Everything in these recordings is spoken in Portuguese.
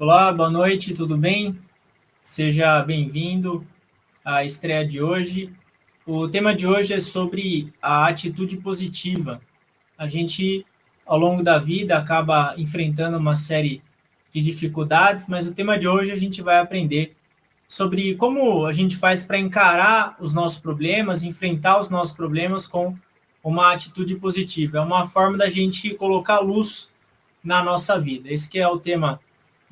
Olá, boa noite, tudo bem? Seja bem-vindo à estreia de hoje. O tema de hoje é sobre a atitude positiva. A gente, ao longo da vida, acaba enfrentando uma série de dificuldades, mas o tema de hoje a gente vai aprender sobre como a gente faz para encarar os nossos problemas, enfrentar os nossos problemas com uma atitude positiva. É uma forma da gente colocar luz na nossa vida. Esse que é o tema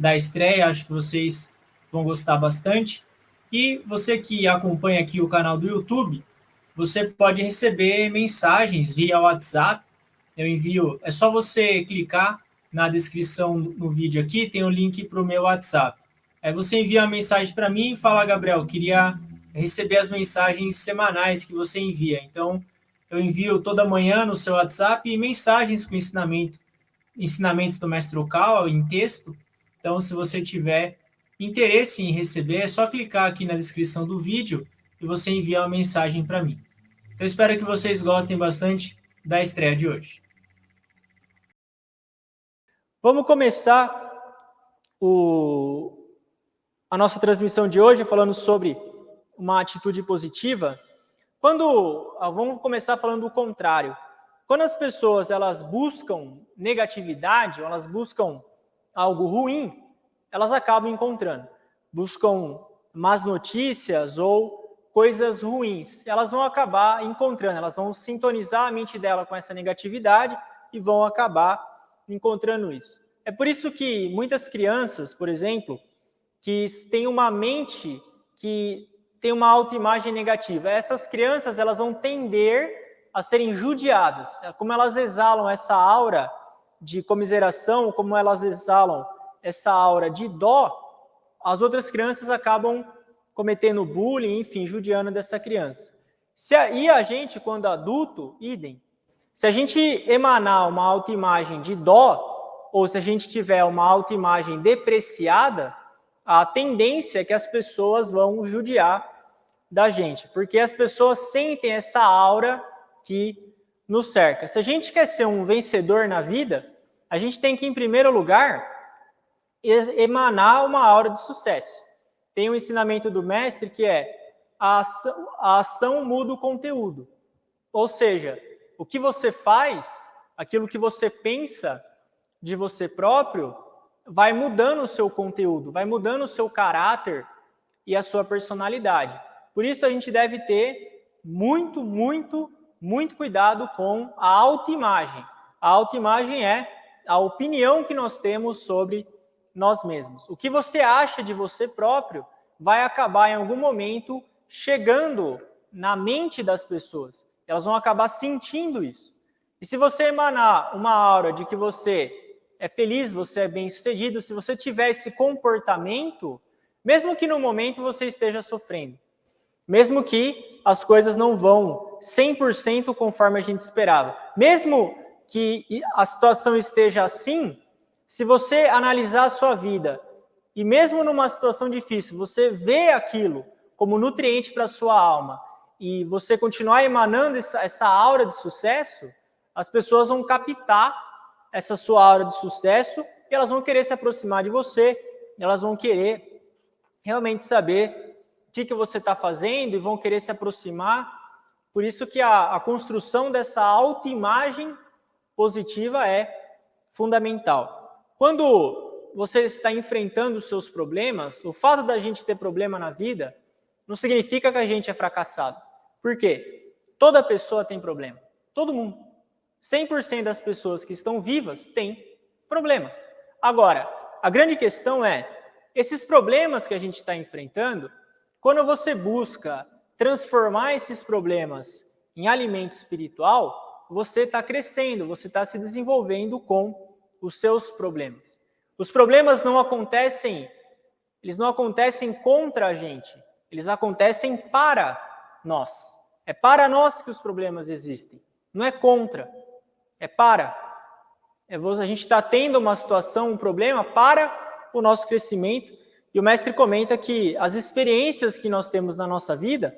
da estreia, acho que vocês vão gostar bastante. E você que acompanha aqui o canal do YouTube, você pode receber mensagens via WhatsApp. Eu envio, é só você clicar na descrição no vídeo aqui, tem o link para o meu WhatsApp. Aí você envia uma mensagem para mim e fala, Gabriel, queria receber as mensagens semanais que você envia. Então, eu envio toda manhã no seu WhatsApp mensagens com ensinamentos do Mestre Okal em texto. Então, se você tiver interesse em receber, é só clicar aqui na descrição do vídeo e você envia uma mensagem para mim. Então, espero que vocês gostem bastante da estreia de hoje. Vamos começar a nossa transmissão de hoje falando sobre uma atitude positiva. Vamos começar falando do contrário. Quando as pessoas elas buscam negatividade, ou elas buscam algo ruim, elas acabam encontrando. Buscam más notícias ou coisas ruins. Elas vão acabar encontrando, elas vão sintonizar a mente dela com essa negatividade e vão acabar encontrando isso. É por isso que muitas crianças, por exemplo, que têm uma mente que tem uma autoimagem negativa, essas crianças elas vão tender a serem judiadas. Como elas exalam essa aura de comiseração, como elas exalam essa aura de dó, as outras crianças acabam cometendo bullying, enfim, judiando dessa criança. E a gente, quando adulto, idem. Se a gente emanar uma autoimagem de dó, ou se a gente tiver uma autoimagem depreciada, a tendência é que as pessoas vão judiar da gente, porque as pessoas sentem essa aura que nos cerca. Se a gente quer ser um vencedor na vida, a gente tem que, em primeiro lugar, emanar uma aura de sucesso. Tem um ensinamento do mestre que é a ação muda o conteúdo. Ou seja, o que você faz, aquilo que você pensa de você próprio, vai mudando o seu conteúdo, vai mudando o seu caráter e a sua personalidade. Por isso a gente deve ter muito cuidado com a autoimagem. A autoimagem é a opinião que nós temos sobre nós mesmos. O que você acha de você próprio vai acabar em algum momento chegando na mente das pessoas. Elas vão acabar sentindo isso. E se você emanar uma aura de que você é feliz, você é bem-sucedido, se você tiver esse comportamento, mesmo que no momento você esteja sofrendo, mesmo que as coisas não vão 100% conforme a gente esperava, mesmo que a situação esteja assim, se você analisar a sua vida e mesmo numa situação difícil, você vê aquilo como nutriente para a sua alma e você continuar emanando essa aura de sucesso, as pessoas vão captar essa sua aura de sucesso e elas vão querer se aproximar de você, elas vão querer realmente saber o que você está fazendo e vão querer se aproximar. Por isso que a construção dessa autoimagem positiva é fundamental. Quando você está enfrentando os seus problemas, o fato da gente ter problema na vida não significa que a gente é fracassado. Por quê? Toda pessoa tem problema. Todo mundo. 100% das pessoas que estão vivas têm problemas. Agora, a grande questão é, esses problemas que a gente está enfrentando, quando você busca transformar esses problemas em alimento espiritual, você está crescendo, você está se desenvolvendo com os seus problemas. Os problemas não acontecem contra a gente, eles acontecem para nós. É para nós que os problemas existem, não é contra, é para. A gente está tendo uma situação, um problema para o nosso crescimento. E o mestre comenta que as experiências que nós temos na nossa vida,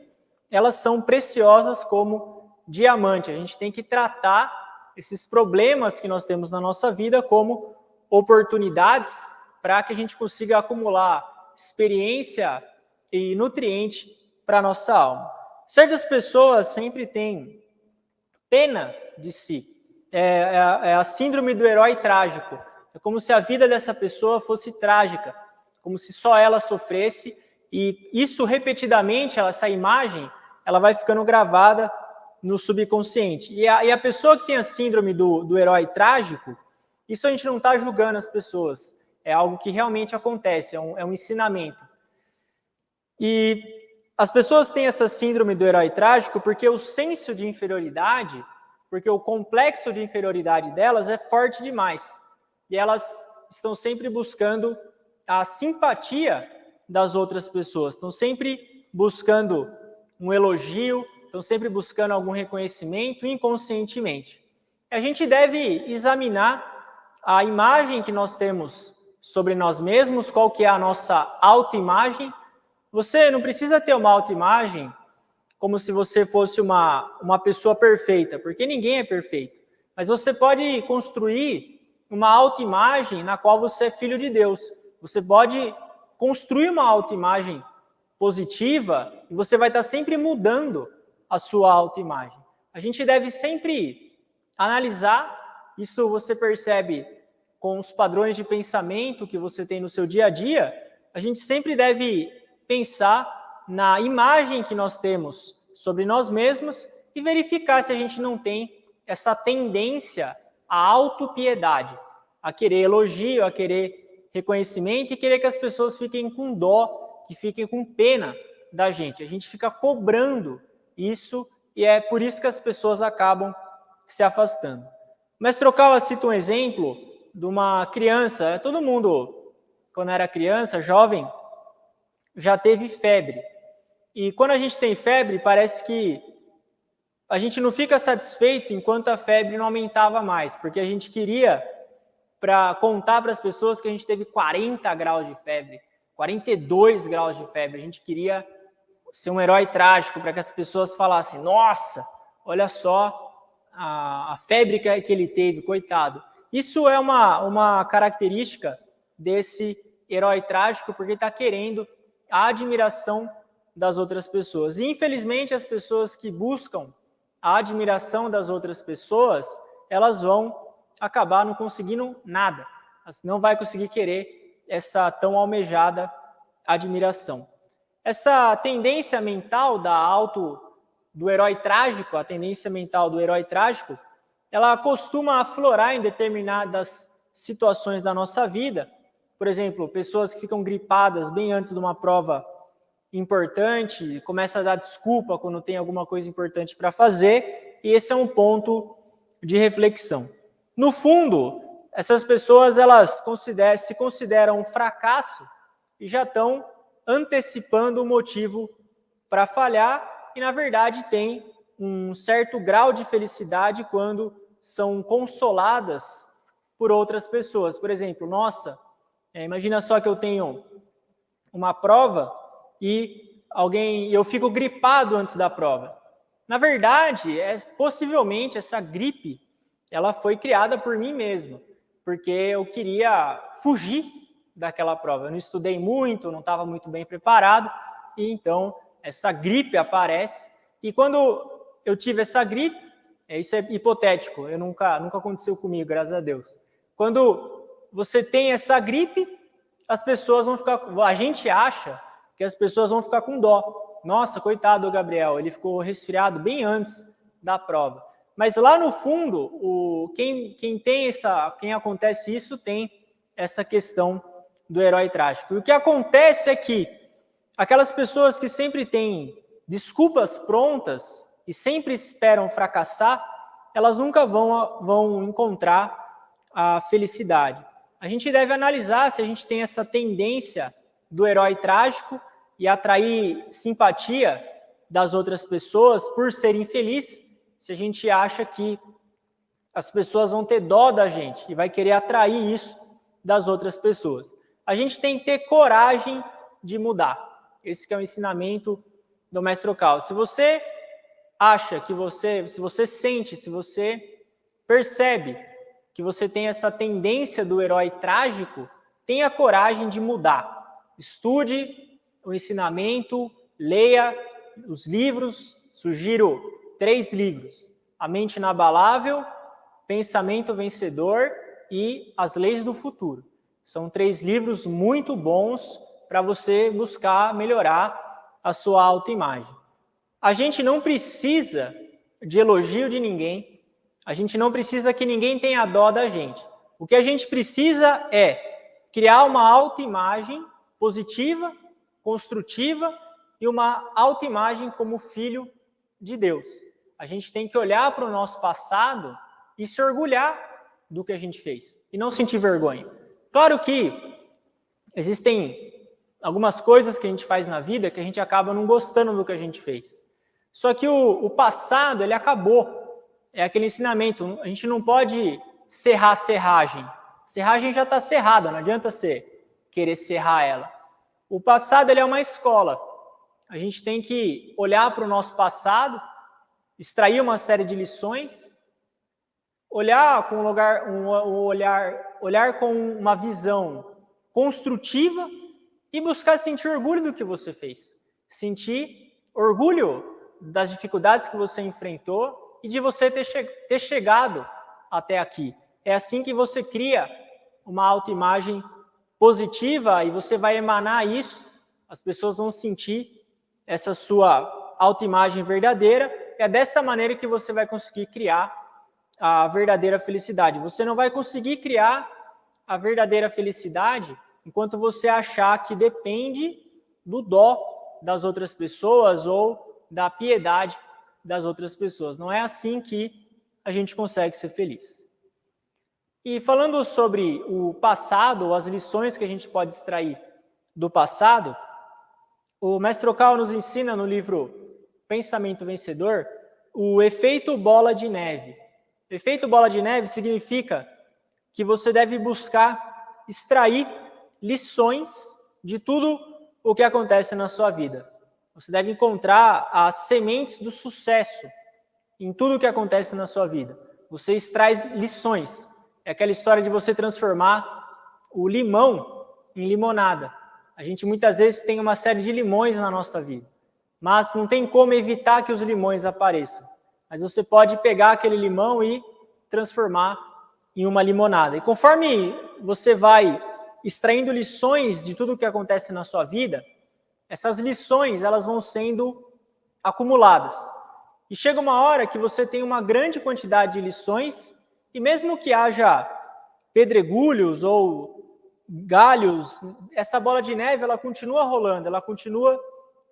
elas são preciosas como diamante. A gente tem que tratar esses problemas que nós temos na nossa vida como oportunidades para que a gente consiga acumular experiência e nutriente para a nossa alma. Certas pessoas sempre têm pena de si. É a síndrome do herói trágico. É como se a vida dessa pessoa fosse trágica, como se só ela sofresse, e isso repetidamente, essa imagem, ela vai ficando gravada no subconsciente. E a pessoa que tem a síndrome do herói trágico, isso a gente não está julgando as pessoas, é algo que realmente acontece, é um ensinamento. E as pessoas têm essa síndrome do herói trágico porque o senso de inferioridade, porque o complexo de inferioridade delas é forte demais. E elas estão sempre buscando a simpatia das outras pessoas, estão sempre buscando um elogio, estão sempre buscando algum reconhecimento inconscientemente. A gente deve examinar a imagem que nós temos sobre nós mesmos, qual que é a nossa autoimagem. Você não precisa ter uma autoimagem como se você fosse uma pessoa perfeita, porque ninguém é perfeito. Mas você pode construir uma autoimagem na qual você é filho de Deus. Você pode construir uma autoimagem positiva e você vai estar sempre mudando a sua autoimagem. A gente deve sempre analisar, isso você percebe com os padrões de pensamento que você tem no seu dia a dia, a gente sempre deve pensar na imagem que nós temos sobre nós mesmos e verificar se a gente não tem essa tendência à autopiedade, a querer elogio, a querer reconhecimento e querer que as pessoas fiquem com dó, que fiquem com pena da gente. A gente fica cobrando isso e é por isso que as pessoas acabam se afastando. Mas Trocala cita um exemplo de uma criança. Todo mundo, quando era criança, jovem, já teve febre. E quando a gente tem febre, parece que a gente não fica satisfeito enquanto a febre não aumentava mais, porque a gente queria contar para as pessoas que a gente teve 40 graus de febre, 42 graus de febre. A gente queria ser um herói trágico para que as pessoas falassem: nossa, olha só a febre que ele teve, coitado. Isso é uma característica desse herói trágico, porque está querendo a admiração das outras pessoas. E, infelizmente, as pessoas que buscam a admiração das outras pessoas, elas vão acabar não conseguindo nada. Elas não vai conseguir querer essa tão almejada admiração. Essa tendência mental do herói trágico, a tendência mental do herói trágico, ela costuma aflorar em determinadas situações da nossa vida. Por exemplo, pessoas que ficam gripadas bem antes de uma prova importante, começam a dar desculpa quando tem alguma coisa importante para fazer, e esse é um ponto de reflexão. No fundo, essas pessoas elas se consideram um fracasso e já estão antecipando o motivo para falhar e, na verdade, tem um certo grau de felicidade quando são consoladas por outras pessoas. Por exemplo, nossa, imagina só que eu tenho uma prova e eu fico gripado antes da prova. Na verdade, possivelmente essa gripe ela foi criada por mim mesmo, porque eu queria fugir daquela prova. Eu não estudei muito, não estava muito bem preparado, e então essa gripe aparece. E quando eu tive essa gripe, isso é hipotético, nunca aconteceu comigo, graças a Deus. Quando você tem essa gripe, as pessoas vão ficar, a gente acha que as pessoas vão ficar com dó. Nossa, coitado do Gabriel, ele ficou resfriado bem antes da prova. Mas lá no fundo, quem acontece isso tem essa questão do herói trágico. E o que acontece é que aquelas pessoas que sempre têm desculpas prontas e sempre esperam fracassar, elas nunca vão encontrar a felicidade. A gente deve analisar se a gente tem essa tendência do herói trágico e atrair simpatia das outras pessoas por ser infeliz, se a gente acha que as pessoas vão ter dó da gente e vai querer atrair isso das outras pessoas. A gente tem que ter coragem de mudar. Esse que é o ensinamento do Mestre Trocala. Se você acha que se você sente, se você percebe que você tem essa tendência do herói trágico, tenha coragem de mudar. Estude o ensinamento, leia os livros, sugiro 3 livros: A Mente Inabalável, Pensamento Vencedor e As Leis do Futuro. São 3 livros muito bons para você buscar melhorar a sua autoimagem. A gente não precisa de elogio de ninguém, a gente não precisa que ninguém tenha dó da gente. O que a gente precisa é criar uma autoimagem positiva, construtiva e uma autoimagem como filho de Deus. A gente tem que olhar para o nosso passado e se orgulhar do que a gente fez e não sentir vergonha. Claro que existem algumas coisas que a gente faz na vida que a gente acaba não gostando do que a gente fez. Só que o passado, ele acabou. É aquele ensinamento, a gente não pode serrar a serragem. A serragem já está serrada, não adianta você querer serrar ela. O passado, ele é uma escola. A gente tem que olhar para o nosso passado, extrair uma série de lições, olhar com olhar com uma visão construtiva e buscar sentir orgulho do que você fez. Sentir orgulho das dificuldades que você enfrentou e de você ter chegado até aqui. É assim que você cria uma autoimagem positiva e você vai emanar isso, as pessoas vão sentir essa sua autoimagem verdadeira. É dessa maneira que você vai conseguir criar a verdadeira felicidade. Você não vai conseguir criar a verdadeira felicidade enquanto você achar que depende do dó das outras pessoas ou da piedade das outras pessoas. Não é assim que a gente consegue ser feliz. E falando sobre o passado, ou as lições que a gente pode extrair do passado, o Mestre Okawa nos ensina no livro Pensamento Vencedor o efeito bola de neve. O efeito bola de neve significa que você deve buscar extrair lições de tudo o que acontece na sua vida. Você deve encontrar as sementes do sucesso em tudo o que acontece na sua vida. Você extrai lições. É aquela história de você transformar o limão em limonada. A gente muitas vezes tem uma série de limões na nossa vida, mas não tem como evitar que os limões apareçam. Mas você pode pegar aquele limão e transformar em uma limonada. E conforme você vai extraindo lições de tudo o que acontece na sua vida, essas lições elas vão sendo acumuladas. E chega uma hora que você tem uma grande quantidade de lições, e mesmo que haja pedregulhos ou galhos, essa bola de neve ela continua rolando, ela continua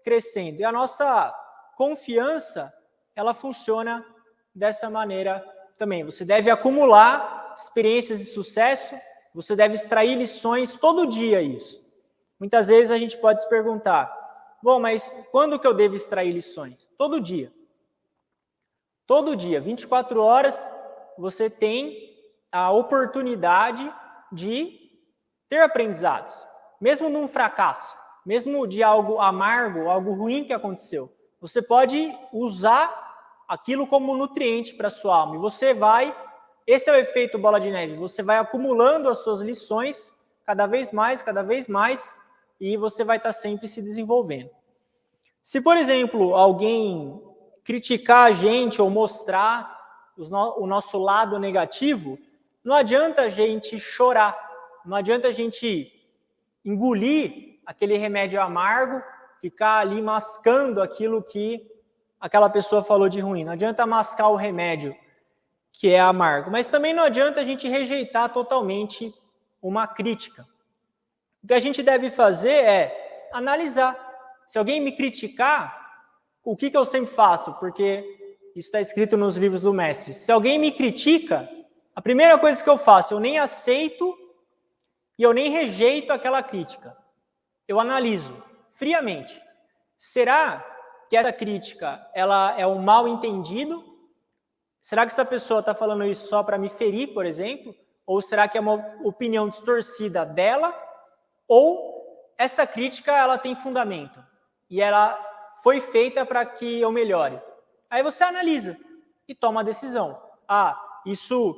crescendo. E a nossa confiança, ela funciona dessa maneira também. Você deve acumular experiências de sucesso, você deve extrair lições todo dia isso. Muitas vezes a gente pode se perguntar, bom, mas quando que eu devo extrair lições? Todo dia. Todo dia, 24 horas, você tem a oportunidade de ter aprendizados. Mesmo num fracasso, mesmo de algo amargo, algo ruim que aconteceu, você pode usar aquilo como nutriente para a sua alma. E você vai, esse é o efeito bola de neve, você vai acumulando as suas lições cada vez mais, e você vai estar sempre se desenvolvendo. Se, por exemplo, alguém criticar a gente ou mostrar o nosso lado negativo, não adianta a gente chorar, não adianta a gente engolir aquele remédio amargo, ficar ali mascando aquilo que aquela pessoa falou de ruim. Não adianta mascar o remédio que é amargo, mas também não adianta a gente rejeitar totalmente uma crítica. O que a gente deve fazer é analisar. Se alguém me criticar, o que eu sempre faço? Porque isso está escrito nos livros do mestre. Se alguém me critica, a primeira coisa que eu faço, eu nem aceito e eu nem rejeito aquela crítica. Eu analiso friamente. Será que essa crítica ela é um mal entendido? Será que essa pessoa está falando isso só para me ferir, por exemplo? Ou será que é uma opinião distorcida dela? Ou essa crítica ela tem fundamento e ela foi feita para que eu melhore? Aí você analisa e toma a decisão. Isso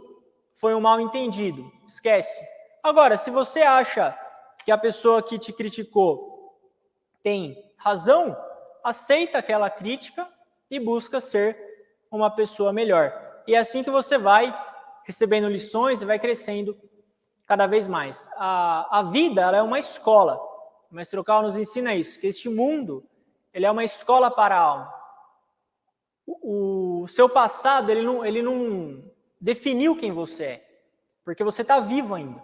foi um mal entendido, esquece. Agora, se você acha que a pessoa que te criticou tem razão, aceita aquela crítica e busca ser uma pessoa melhor. E é assim que você vai recebendo lições e vai crescendo cada vez mais. A vida, ela é uma escola. O Mestre Cal nos ensina isso, que este mundo, ele é uma escola para a alma. O seu passado, ele não definiu quem você é, porque você está vivo ainda.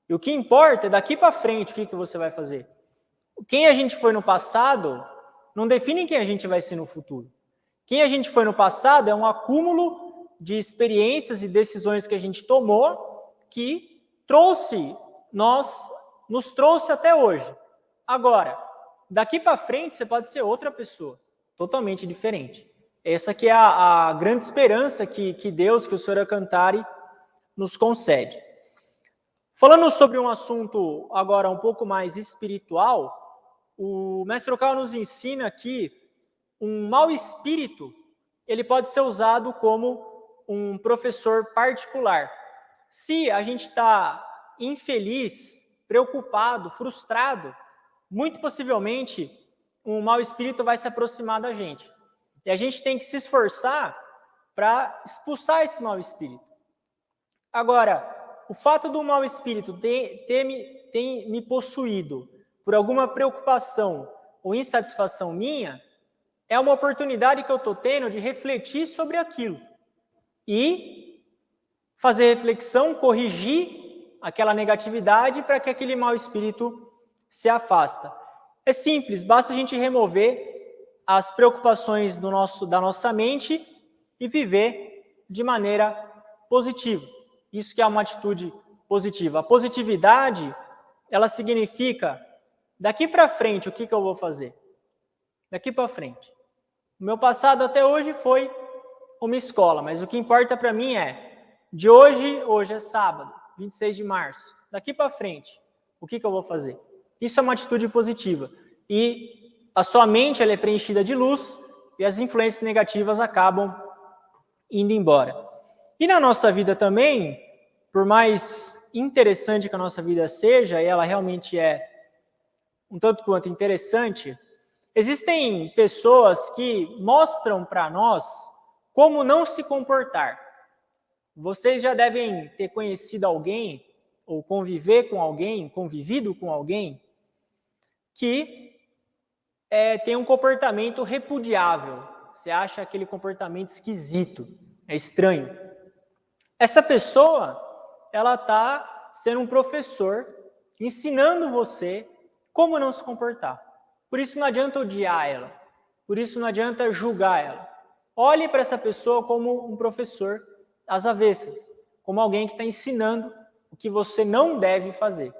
E o que importa é daqui para frente o que você vai fazer. Quem a gente foi no passado não define quem a gente vai ser no futuro. Quem a gente foi no passado é um acúmulo de experiências e decisões que a gente tomou que nos trouxe até hoje. Agora, daqui para frente você pode ser outra pessoa, totalmente diferente. Essa que é a grande esperança que Deus, que o Sr. Alcantara nos concede. Falando sobre um assunto agora um pouco mais espiritual, o Mestre Cal nos ensina que um mau espírito, ele pode ser usado como um professor particular. Se a gente está infeliz, preocupado, frustrado, muito possivelmente um mau espírito vai se aproximar da gente. E a gente tem que se esforçar para expulsar esse mau espírito. Agora, o fato do mau espírito ter me possuído por alguma preocupação ou insatisfação minha, é uma oportunidade que eu estou tendo de refletir sobre aquilo. E fazer reflexão, corrigir aquela negatividade para que aquele mau espírito se afasta. É simples, basta a gente remover as preocupações da nossa mente e viver de maneira positiva. Isso que é uma atitude positiva. A positividade, ela significa, daqui para frente, o que eu vou fazer? Daqui para frente. O meu passado até hoje foi uma escola, mas o que importa para mim é, hoje é sábado, 26 de março, daqui para frente, o que eu vou fazer? Isso é uma atitude positiva. E a sua mente ela é preenchida de luz e as influências negativas acabam indo embora. E na nossa vida também, por mais interessante que a nossa vida seja, e ela realmente é um tanto quanto interessante, existem pessoas que mostram para nós como não se comportar. Vocês já devem ter conhecido alguém, ou convivido com alguém, que tem um comportamento repudiável. Você acha aquele comportamento esquisito, é estranho. Essa pessoa, ela está sendo um professor, ensinando você como não se comportar. Por isso não adianta odiar ela, por isso não adianta julgar ela. Olhe para essa pessoa como um professor às avessas, como alguém que está ensinando o que você não deve fazer.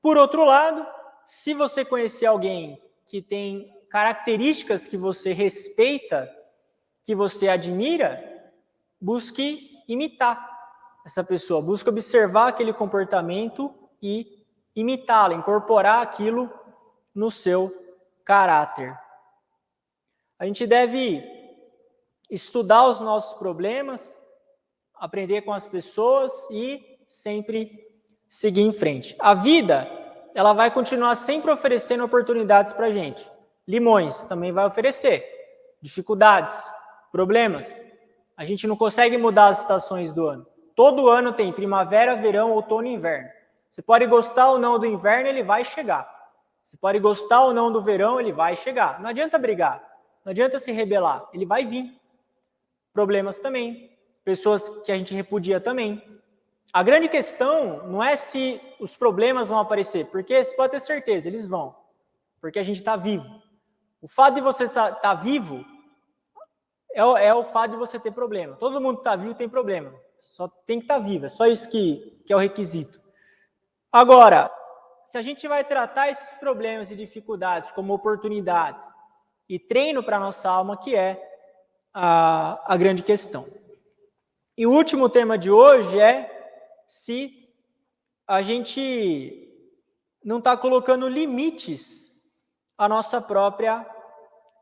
Por outro lado, se você conhecer alguém que tem características que você respeita, que você admira, busque imitar essa pessoa, busque observar aquele comportamento e imitá-lo, incorporar aquilo no seu caráter. A gente deve estudar os nossos problemas, aprender com as pessoas e sempre seguir em frente. A vida, ela vai continuar sempre oferecendo oportunidades para a gente. Limões também vai oferecer. Dificuldades, problemas. A gente não consegue mudar as estações do ano. Todo ano tem primavera, verão, outono e inverno. Você pode gostar ou não do inverno, ele vai chegar. Você pode gostar ou não do verão, ele vai chegar. Não adianta brigar, não adianta se rebelar, ele vai vir. Problemas também, pessoas que a gente repudia também. A grande questão não é se os problemas vão aparecer, porque você pode ter certeza, eles vão, porque a gente está vivo. O fato de você estar vivo é o fato de você ter problema. Todo mundo que está vivo tem problema, só tem que estar vivo, é só isso que é o requisito. Agora, se a gente vai tratar esses problemas e dificuldades como oportunidades e treino para a nossa alma, que é a grande questão. E o último tema de hoje é se a gente não está colocando limites à nossa própria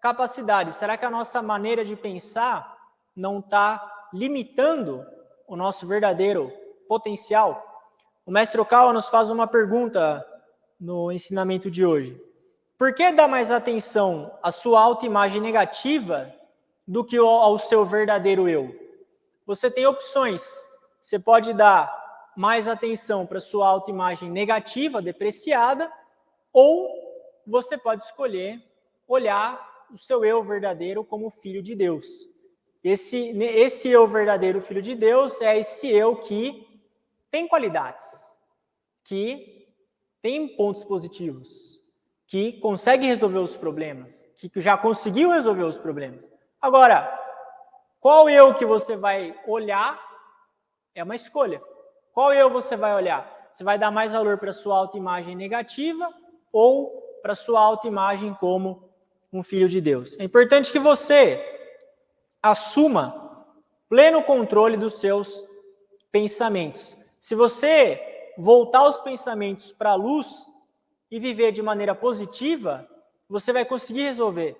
capacidade. Será que a nossa maneira de pensar não está limitando o nosso verdadeiro potencial? O Mestre Cal nos faz uma pergunta no ensinamento de hoje? Por que dar mais atenção à sua autoimagem negativa do que ao seu verdadeiro eu? Você tem opções. Você pode dar mais atenção para a sua autoimagem negativa, depreciada, ou você pode escolher olhar o seu eu verdadeiro como filho de Deus. Esse eu verdadeiro filho de Deus é esse eu que tem qualidades, que tem pontos positivos, que consegue resolver os problemas, que já conseguiu resolver os problemas. Agora, qual eu que você vai olhar é uma escolha. Qual eu você vai olhar? Você vai dar mais valor para a sua autoimagem negativa ou para a sua autoimagem como um filho de Deus? É importante que você assuma pleno controle dos seus pensamentos. Se você voltar os pensamentos para a luz e viver de maneira positiva, você vai conseguir resolver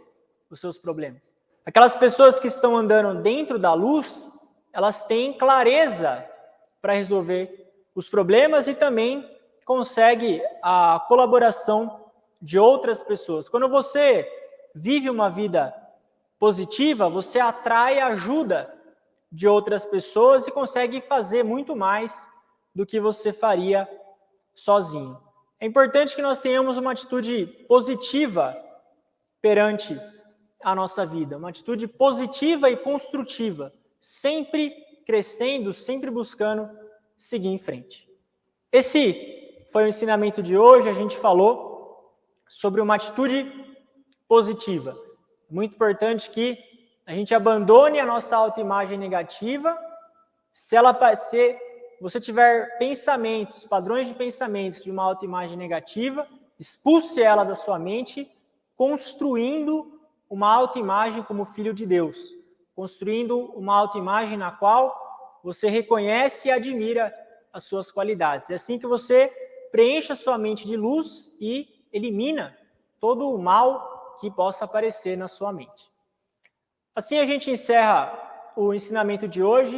os seus problemas. Aquelas pessoas que estão andando dentro da luz, elas têm clareza para resolver os problemas e também consegue a colaboração de outras pessoas. Quando você vive uma vida positiva, você atrai a ajuda de outras pessoas e consegue fazer muito mais do que você faria sozinho. É importante que nós tenhamos uma atitude positiva perante a nossa vida, uma atitude positiva e construtiva, sempre crescendo, sempre buscando seguir em frente. Esse foi o ensinamento de hoje. A gente falou sobre uma atitude positiva. Muito importante que a gente abandone a nossa autoimagem negativa. Se você tiver pensamentos, padrões de pensamentos de uma autoimagem negativa, expulse ela da sua mente, construindo uma autoimagem como filho de Deus, construindo uma autoimagem na qual você reconhece e admira as suas qualidades. É assim que você preenche a sua mente de luz e elimina todo o mal que possa aparecer na sua mente. Assim a gente encerra o ensinamento de hoje.